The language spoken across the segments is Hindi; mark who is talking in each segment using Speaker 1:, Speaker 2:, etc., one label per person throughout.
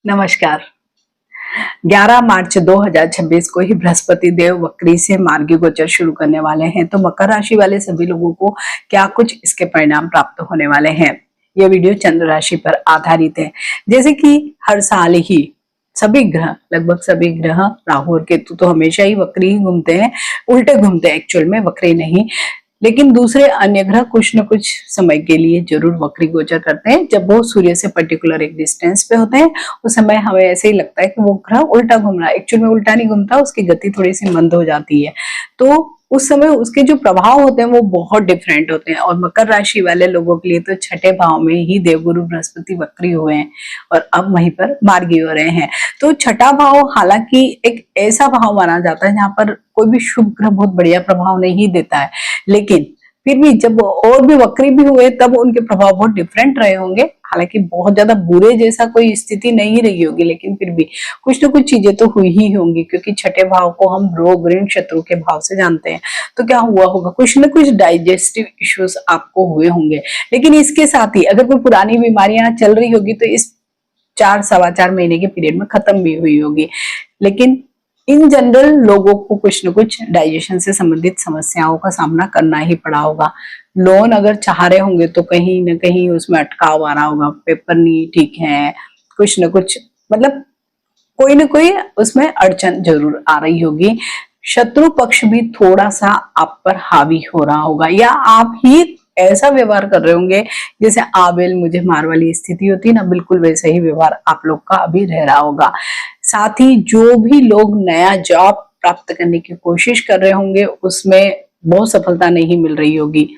Speaker 1: नमस्कार। 11 मार्च 2026 को ही बृहस्पति देव वक्री से मार्गी गोचर शुरू करने वाले हैं, तो मकर राशि वाले सभी लोगों को क्या कुछ इसके परिणाम प्राप्त होने वाले हैं। यह वीडियो चंद्र राशि पर आधारित है। जैसे कि हर साल ही सभी ग्रह, लगभग सभी ग्रह, राहु और केतु तो हमेशा ही वक्री ही घूमते हैं, उल्टे घूमते हैं एक्चुअल में, वक्री नहीं। लेकिन दूसरे अन्य ग्रह कुछ न कुछ समय के लिए जरूर वक्री गोचर करते हैं। जब वो सूर्य से पर्टिकुलर एक डिस्टेंस पे होते हैं, उस समय हमें ऐसे ही लगता है कि वो ग्रह उल्टा घूम रहा है। एक्चुअल में उल्टा नहीं घूमता, उसकी गति थोड़ी सी मंद हो जाती है। तो उस समय उसके जो प्रभाव होते हैं वो बहुत डिफरेंट होते हैं। और मकर राशि वाले लोगों के लिए तो छठे भाव में ही देवगुरु बृहस्पति वक्री हुए हैं और अब वहीं पर मार्गी हो रहे हैं। तो छठा भाव हालांकि एक ऐसा भाव माना जाता है जहां पर कोई भी शुभ ग्रह बहुत बढ़िया प्रभाव नहीं देता है, लेकिन फिर भी जब और भी वक्री भी हुए तब उनके प्रभाव बहुत डिफरेंट रहे होंगे। हालांकि बहुत ज्यादा बुरे जैसा कोई स्थिति नहीं रही होगी, लेकिन फिर भी कुछ ना कुछ चीजें तो हुई ही होंगी, क्योंकि छठे भाव को हम रोग, ऋण, शत्रु के भाव से जानते हैं। तो क्या हुआ होगा, कुछ ना कुछ डाइजेस्टिव इश्यूज आपको हुए होंगे। लेकिन इसके साथ ही अगर कोई पुरानी बीमारियां चल रही होगी तो इस 4 सवा 4 महीने के पीरियड में खत्म भी हुई होगी। लेकिन इन जनरल लोगों को कुछ न कुछ डाइजेशन से संबंधित समस्याओं का सामना करना ही पड़ा होगा। लोन अगर चाह रहे होंगे तो कहीं ना कहीं उसमें अटकाव आ रहा होगा, पेपर नहीं ठीक है, कुछ न कुछ, मतलब कोई ना कोई उसमें अड़चन जरूर आ रही होगी। शत्रु पक्ष भी थोड़ा सा आप पर हावी हो रहा होगा, या आप ही ऐसा व्यवहार कर रहे होंगे जैसे आबेल मुझे मार वाली स्थिति होती है ना, बिल्कुल वैसा ही व्यवहार आप लोग का अभी रह रहा होगा। साथ ही जो भी लोग नया जॉब प्राप्त करने की कोशिश कर रहे होंगे उसमें बहुत सफलता नहीं मिल रही होगी।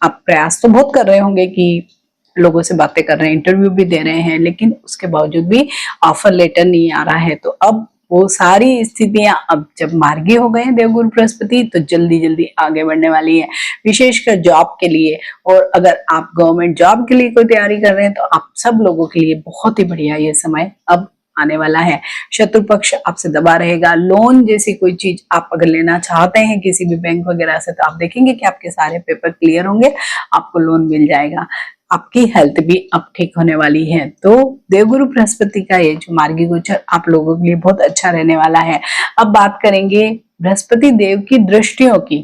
Speaker 1: आप प्रयास तो बहुत कर रहे होंगे कि लोगों से बातें कर रहे हैं, इंटरव्यू भी दे रहे हैं, लेकिन उसके बावजूद भी ऑफर लेटर नहीं आ रहा है। तो अब वो सारी स्थितियां अब जब मार्गी हो गए हैं देवगुरु बृहस्पति, तो जल्दी जल्दी आगे बढ़ने वाली है, विशेषकर जॉब के लिए। और अगर आप गवर्नमेंट जॉब के लिए कोई तैयारी कर रहे हैं तो आप सब लोगों के लिए बहुत ही बढ़िया ये समय अब आने वाला है। शत्रु पक्ष आपसे दबा रहेगा। लोन जैसी कोई चीज आप अगर लेना चाहते हैं किसी भी बैंक वगैरह से, तो आप देखेंगे कि आपके सारे पेपर क्लियर होंगे, आपको लोन मिल जाएगा। आपकी हेल्थ भी अब ठीक होने वाली है। तो देवगुरु बृहस्पति का ये जो मार्गी गोचर आप लोगों के लिए बहुत अच्छा रहने वाला है। अब बात करेंगे बृहस्पति देव की दृष्टियों की,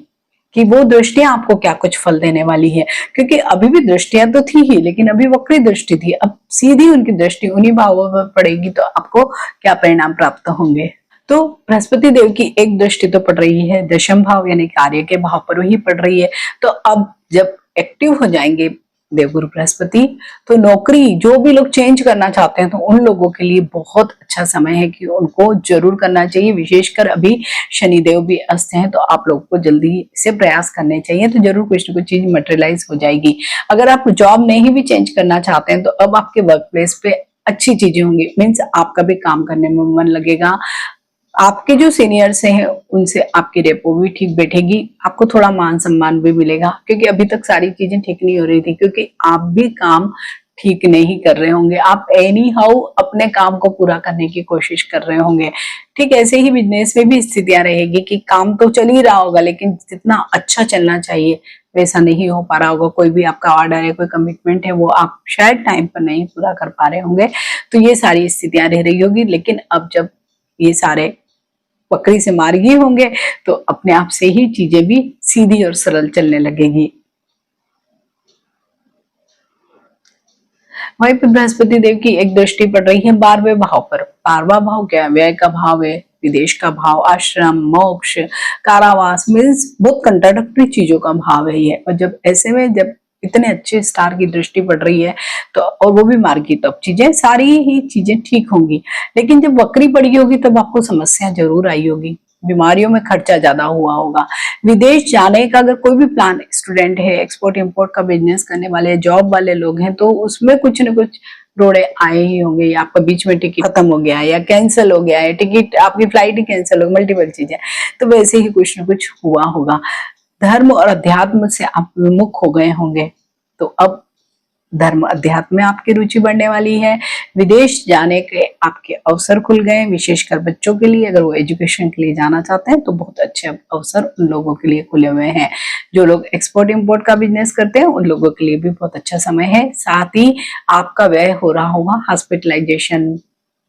Speaker 1: कि वो दृष्टियां आपको क्या कुछ फल देने वाली है। क्योंकि अभी भी दृष्टियां तो थी ही, लेकिन अभी वक्री दृष्टि थी, अब सीधी उनकी दृष्टि उन्हीं भावों पर पड़ेगी, तो आपको क्या परिणाम प्राप्त होंगे। तो बृहस्पति देव की एक दृष्टि तो पड़ रही है दशम भाव यानी कार्य के भाव पर ही पड़ रही है। तो अब जब एक्टिव हो जाएंगे देवगुरु बृहस्पति, तो नौकरी जो भी लोग चेंज करना चाहते हैं तो उन लोगों के लिए बहुत अच्छा समय है कि उनको जरूर करना चाहिए। विशेषकर अभी शनिदेव भी अस्त हैं, तो आप लोगों को जल्दी से प्रयास करने चाहिए, तो जरूर कुछ ना कुछ चीज मटेरियलाइज हो जाएगी। अगर आप जॉब नहीं भी चेंज करना चाहते हैं तो अब आपके वर्क प्लेस पे अच्छी चीजें होंगी, मीन्स आपका भी काम करने में मन लगेगा। आपके जो सीनियर्स हैं उनसे आपकी रेपो भी ठीक बैठेगी, आपको थोड़ा मान सम्मान भी मिलेगा, क्योंकि अभी तक सारी चीजें ठीक नहीं हो रही थी, क्योंकि आप भी काम ठीक नहीं कर रहे होंगे। आप एनी हाउ अपने काम को पूरा करने की कोशिश कर रहे होंगे। ठीक ऐसे ही बिजनेस में भी स्थितियां रहेगी कि काम तो चल ही रहा होगा, लेकिन जितना अच्छा चलना चाहिए वैसा नहीं हो पा रहा होगा। कोई भी आपका ऑर्डर है, कोई कमिटमेंट है, वो आप शायद टाइम पर नहीं पूरा कर पा रहे होंगे। तो ये सारी स्थितियां रह रही होगी। लेकिन अब जब ये सारे वक्री से मार्गी होंगे तो अपने आप से ही चीजें भी सीधी और सरल चलने लगेगी। वहीं पर बृहस्पति देव की एक दृष्टि पड़ रही है 12वें भाव पर। 12वां भाव क्या है? व्यय का भाव है, विदेश का भाव, आश्रम, मोक्ष, कारावास, मीन्स बहुत कंट्राडक्टरी चीजों का भाव है ये। और जब ऐसे में जब इतने अच्छे स्टार की दृष्टि पड़ रही है तो, और वो भी मार्गी, तो अब चीजें सारी ही चीजें ठीक होंगी। लेकिन जब वक्री पड़ी होगी तब आपको समस्या जरूर आई होगी, बीमारियों में खर्चा ज्यादा हुआ होगा। विदेश जाने का अगर कोई भी प्लान, स्टूडेंट है, एक्सपोर्ट इंपोर्ट का बिजनेस करने वाले, जॉब वाले लोग हैं, तो उसमें कुछ न कुछ रोड़े आए ही होंगे, या आपका बीच में टिकट खत्म हो गया है या कैंसिल हो गया है, टिकट आपकी फ्लाइट ही कैंसिल हो, मल्टीपल चीजें, तो वैसे ही कुछ न कुछ हुआ होगा। धर्म और अध्यात्म से आप विमुख हो गए होंगे, तो अब धर्म अध्यात्म में आपकी रुचि बढ़ने वाली है। विदेश जाने के आपके अवसर खुल गए, विशेषकर बच्चों के लिए। अगर वो एजुकेशन के लिए जाना चाहते हैं तो बहुत अच्छे अवसर उन लोगों के लिए खुले हुए हैं। जो लोग एक्सपोर्ट इंपोर्ट का बिजनेस करते हैं उन लोगों के लिए भी बहुत अच्छा समय है। साथ ही आपका व्यय हो रहा होगा हॉस्पिटलाइजेशन,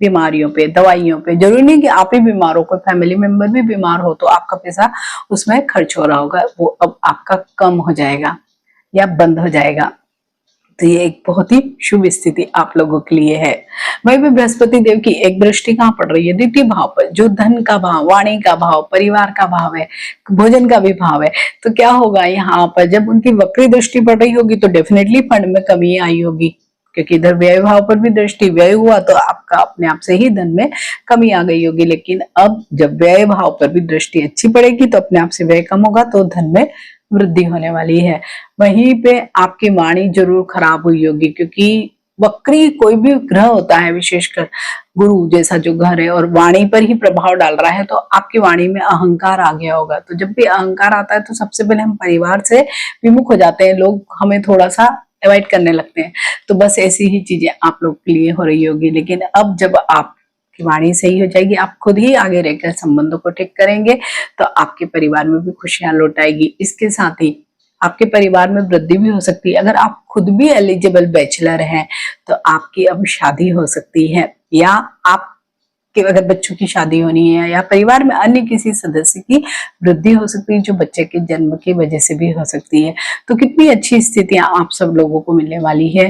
Speaker 1: बीमारियों पे, दवाइयों पे। जरूरी नहीं कि आप ही बीमार हो, कोई फैमिली मेंबर भी बीमार हो तो आपका पैसा उसमें खर्च हो रहा होगा, वो अब आपका कम हो जाएगा या बंद हो जाएगा। तो ये एक बहुत ही शुभ स्थिति आप लोगों के लिए है। वहीं भी बृहस्पति देव की एक दृष्टि कहाँ पड़ रही है? द्वितीय भाव पर, जो धन का भाव, वाणी का भाव, परिवार का भाव है, भोजन का भी भाव है। तो क्या होगा यहाँ पर, जब उनकी वक्री दृष्टि पड़ रही होगी तो डेफिनेटली फंड में कमी आई होगी, क्योंकि इधर व्यय भाव पर भी दृष्टि, व्यय हुआ तो आपका अपने आप से ही धन में कमी आ गई होगी। लेकिन अब जब व्यय भाव पर भी दृष्टि अच्छी पड़ेगी तो अपने आप से व्यय कम होगा, तो धन में वृद्धि होने वाली है। वहीं पे आपकी वाणी जरूर खराब हुई होगी, क्योंकि वक्री कोई भी ग्रह होता है, विशेषकर गुरु जैसा जो घर है और वाणी पर ही प्रभाव डाल रहा है, तो आपकी वाणी में अहंकार आ गया होगा। तो जब भी अहंकार आता है तो सबसे पहले हम परिवार से विमुख हो जाते हैं, लोग हमें थोड़ा सा अवॉइड करने लगते हैं। तो बस ऐसी ही चीजें आप लोग के लिए हो रही होगी। लेकिन अब जब आपकी वाणी सही हो जाएगी, आप खुद ही आगे रहकर संबंधों को ठीक करेंगे, तो आपके परिवार में भी खुशियां लौट आएगी। इसके साथ ही आपके परिवार में वृद्धि भी हो सकती है। अगर आप खुद भी एलिजिबल बैचलर हैं तो आपकी अब शादी हो सकती है, या आप कि अगर बच्चों की शादी होनी है, या परिवार में अन्य किसी सदस्य की वृद्धि हो सकती है, जो बच्चे के जन्म की वजह से भी हो सकती है। तो कितनी अच्छी स्थितियां आप सब लोगों को मिलने वाली है।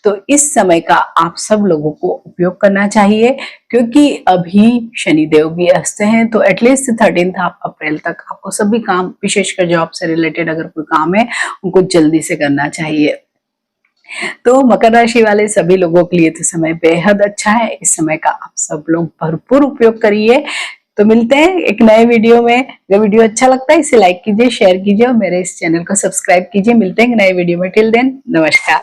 Speaker 1: तो इस समय का आप सब लोगों को उपयोग करना चाहिए, क्योंकि अभी शनिदेव भी अस्त हैं, तो एटलीस्ट 13 अप्रैल तक आपको सभी काम, विशेषकर जॉब से रिलेटेड अगर कोई काम है, उनको जल्दी से करना चाहिए। तो मकर राशि वाले सभी लोगों के लिए तो समय बेहद अच्छा है। इस समय का आप सब लोग भरपूर उपयोग करिए। तो मिलते हैं एक नए वीडियो में। अगर वीडियो अच्छा लगता है इसे लाइक कीजिए, शेयर कीजिए और मेरे इस चैनल को सब्सक्राइब कीजिए। मिलते हैं नए वीडियो में। टिल देन, नमस्कार।